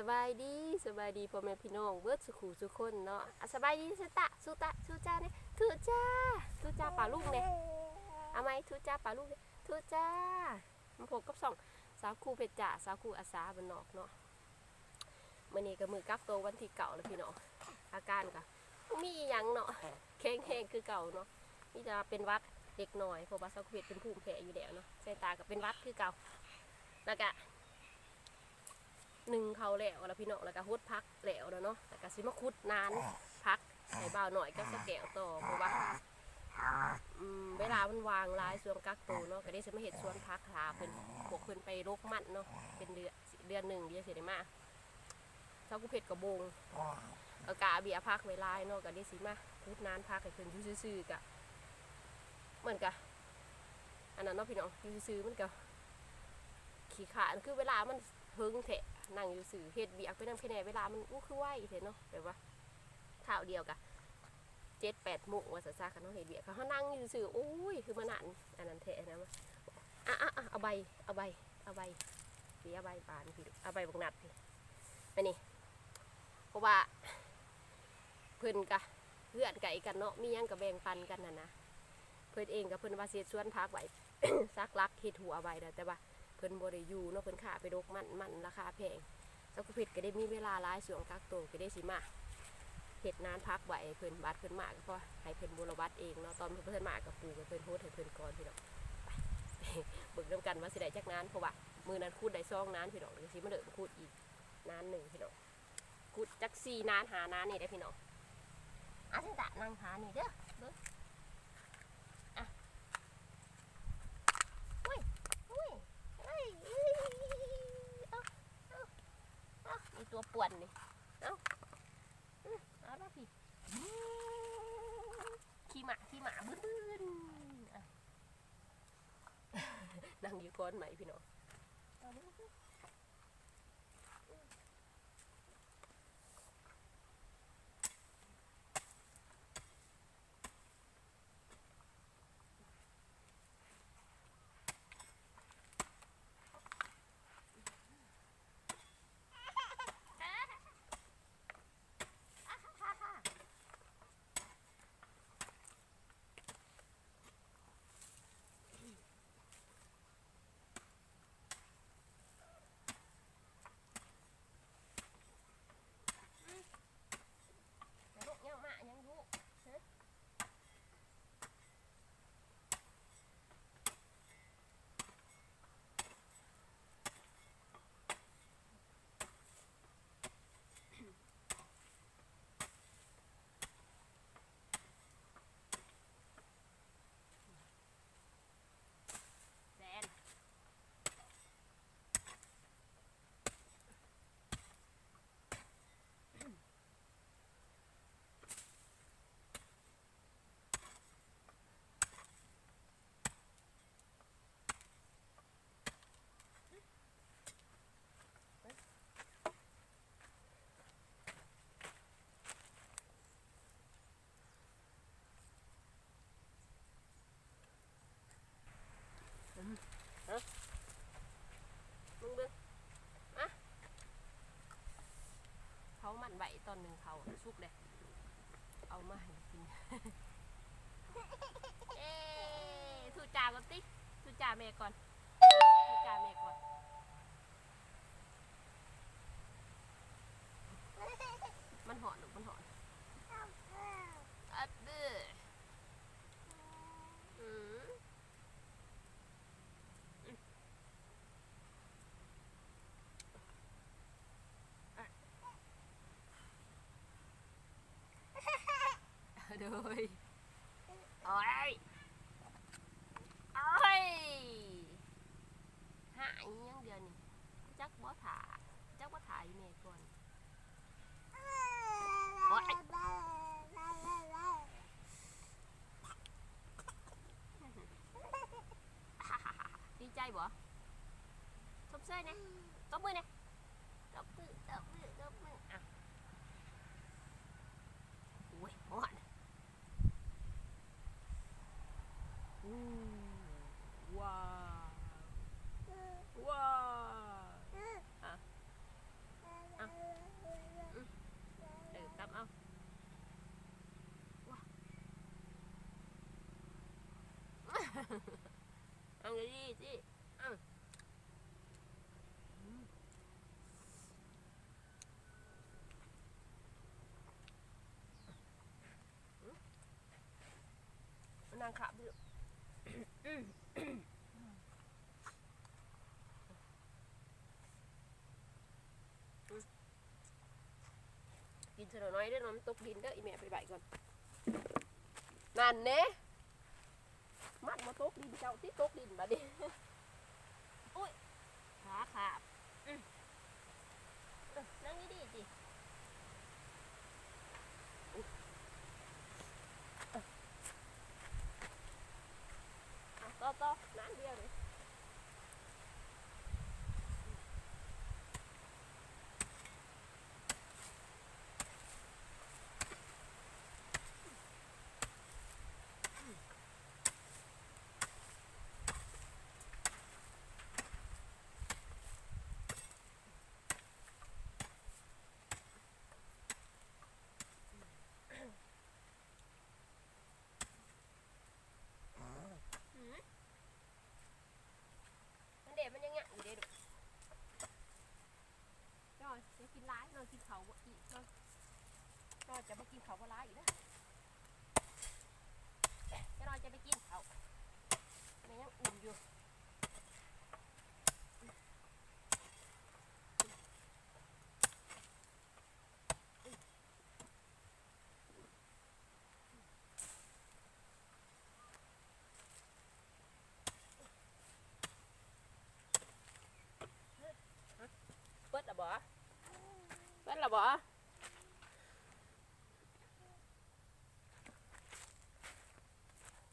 บายดีพ่อแม่พี่น้องเบิดสุขุสุคนเนาะสบายดีสุจ้าเนี่ยทุจ้าป่าลูกเนี่ยเอาไหมทุจ้าป่าลูกเนี่ยทุจ้ามาพบกับสาวครูเพชรจ่าสาวครูอาสาบ้านนอกเนาะมื้อนี้ก็มือกักตัววันที่เก่าแล้วพี่น้องอาการก็มีหยังเนาะแข็งคือเก่าเนาะนี่จะเป็นวัดเด็กหน่อยเพราะว่าสาวครูเพชรเป็นภูมิแพ้อยู่แล้วเนาะสายตาก็เป็นวัดคือเก่าแล้วก็หนึ่งเขาแล้วพี่น้องแล้วก็ฮดพักแล้วเนาะแล้วก็สิมาคุดนานพักใส่เบาหน่อยก็สแกวต่อเพราะว่าเวลามันวางลายส่วนกักตัวเนาะก็ได้สิมาเห็ดส่วนพักหาเพิ่นพวกเพิ่นไปโรคมันเนาะเป็นเดือนหนึ่งเดียวเสร็จได้มาเช้ากุเพชรกระบงเอากาเบียพักเวลาเนาะก็ได้สิมาคุดนานพักให้เพิ่นอยู่ซื่อๆกะเหมือนกะอันนั้นเนาะพี่น้องอยู่ซื่อมันก็ขี้ขาดคือเวลามันเฮิงเถะนั่งอยู่สื่อเฮ็ดเบียกไปนั่งแค่ไหนเวลามันคือไหวเถอะเนาะแบบว่าข่าวเดียวกะ7-8 โมงว่าซะกันเนาะเฮ็ดเบียกเขานั่งอยู่สื่อโอ้ยคือมันอันนั้นเถะนะมาเอาใบพี่เอาใบบานพี่เอาใบบักนัดพี่อันนี้เพราะว่าเพิ่นกะเพื่อนไก่กันเนาะมียังกับแบ่งปันกันนะเพิ่นเองกับเพิ่นว่าเสียชวนพักไว้ซักลักเฮ็ดหัวใบแต่ว่าเพิ่นบ่ได้อยู่เนาะเพิ่นขาไปดกมันราคาแพงเจ้ากุเพชรก็ได้มีเวลาหลายช่วงกักตัวก็ได้สิมาเฮ็ดนานพักไว้เพิ่นบัดเพิ่นมาก็พอให้เพิ่นบุรวัดเองเนาะตอนเพิ่นมากับปู่กับเพิ่นโฮสให้เพิ่นก่อนพี่น้องเบิกนำกันว่าสิได้จักนานเพราะว่ามื้อนั้นคูดได้2นานพี่น้องสิมาเดินคูดอีกนาน1พี่น้องคูดจัก4นาน5นานนี่ได้พี่น้องสิตะนั่งหานี่เด้อเบิ่งมีตัวป่วนนี่เอาละพี่ขี้หมาบึ้นนั่งอยู่ก้อนไหมพี่น้องมึงเบิ้งเขามันใบตอนหนึ่งเขาสุกเลยเอามาให้กินทูจ่าก่อนติทูจ่าแม่ก่อนมันหอนหรือมันหอนเด้อโดยโอ้ยหายยังเดือนนี่จักบ่ถ่ายแม่ก่อนโอ้ยดีใจบ่ตบเสื้อเนี่ยตบมือเนี่ยตบมืออ่ะโอ้ยหอนว้าวอ่ะ เอาเอาเลยดิจิเอานางขับอยู่กินเสนอน้อยเด้อน้ำตกดินเด้ออีแม่ไปใบก่อนนั่นเน่มัดมาตกดินเจ้าที่ตกดินมาดิอุ้ยขาขาบนั่งนี่ดิจิต่อน้ำเดียวเลยมันเด็ดมันยังไงอยู่เด็ดจอยจะกินร้ายนอนกินเขาอีกนอนจอยจะมากินเขาว่าร้ายอีกนะจะนอนจะไปกินเขามันยังอุ่นอยู่เปิดละบ่เปิดละบ่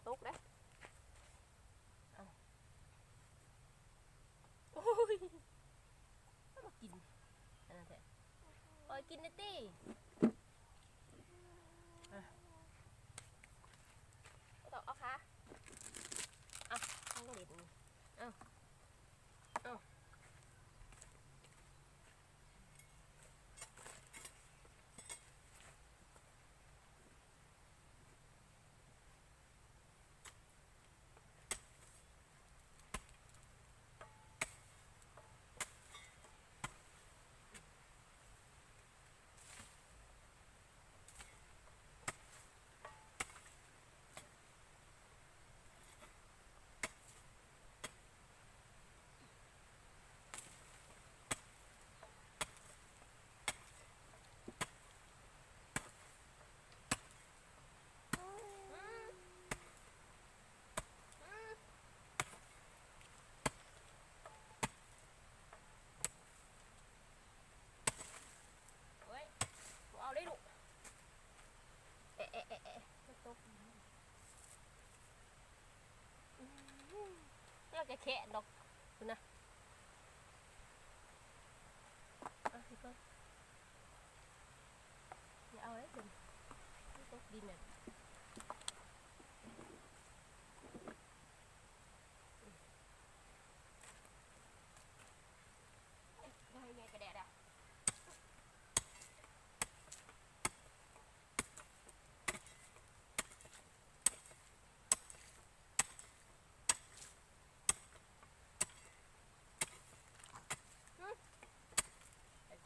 ตกได้โอ้ยมากินอันนั้นแหละโอ้ยกินนิดดิต่อเอาค่ะเอาข้างหลินเอาเอาได้ลูกตกเราจะแคะดอกดูนะเอาสิก่อนอย่าเอาเลยคุณตกดินเนี่ยให้แม่กระแดดอ่ะ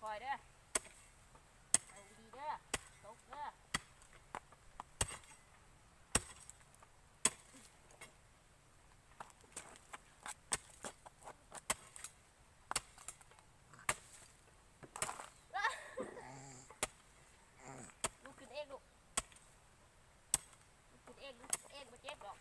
คอยเด้อเอาดีเด้อตกเด้อลูกขึ้นเองลูกขึ้นเองลูกเองมาเจ็บดอก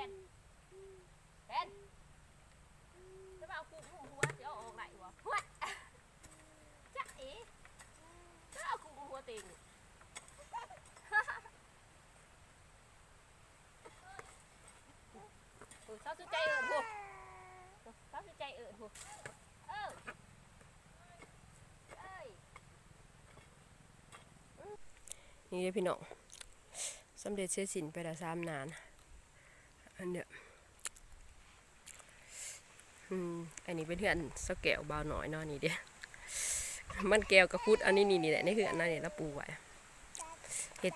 นจะมาเอากุ้งหัวจะเอาออกไหนวะหัวจ๊ะเอ๋จะเอากุ้งหัวติ่งเศร้าสุดใจเอิญหัวเศร้าสุดใจเอิญหัวนี่เลยพี่น้องสำเร็จเสร็จสิ้นไปแล้ว3 นานอันเนี้ยอันนี้เป็นเพื่อนสแกวเบาหน่อยเนาะนี่เด้มันแก้วกระพุดอันนี้นี่แหละนี่คืออันนั้นเนี่ยเราปูไว้เห็ด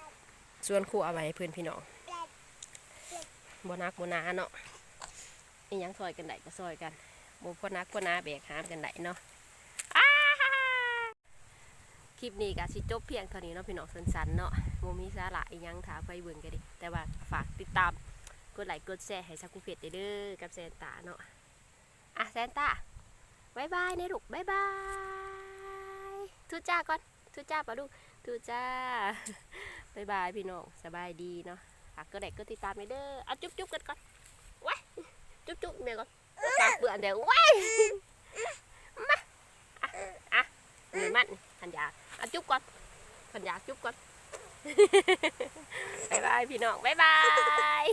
ส่วนคู่เอาไว้เพื่อนพี่น้องบนักบนาเนาะอีหยังซอยกันได้ก็ซอยกันบ่พอนักพอนาแบกหามกันได้เนาะคลิปนี้ก็สิจบเพียงเท่านี้เนาะพี่น้องสั้นๆเนาะบ่มีสาระอีหยังถามไปเบิ่งกันดิแต่ว่าฝากติดตามกดไลค์กดแชร์ให้สักกุเพจเด้อกับแซนต้าเนาะแซนต้าบายบายนะลูกบายบายทุจ้าก่อนทุจ้าป่ะลูกทุจ้าบายบายพี่น้องสบายดีเนาะฝากกดไลค์กดติดตามเด้อเอาจุ๊บกันก่อนว้ายจุ๊บเมียก่อนฝากเบื่อเดี๋ยวว้ายมาหนึ่งมันขันยาเอาจุ๊บก่อนขันยาจุ๊บก่อนบายบายพี่น้องบายบาย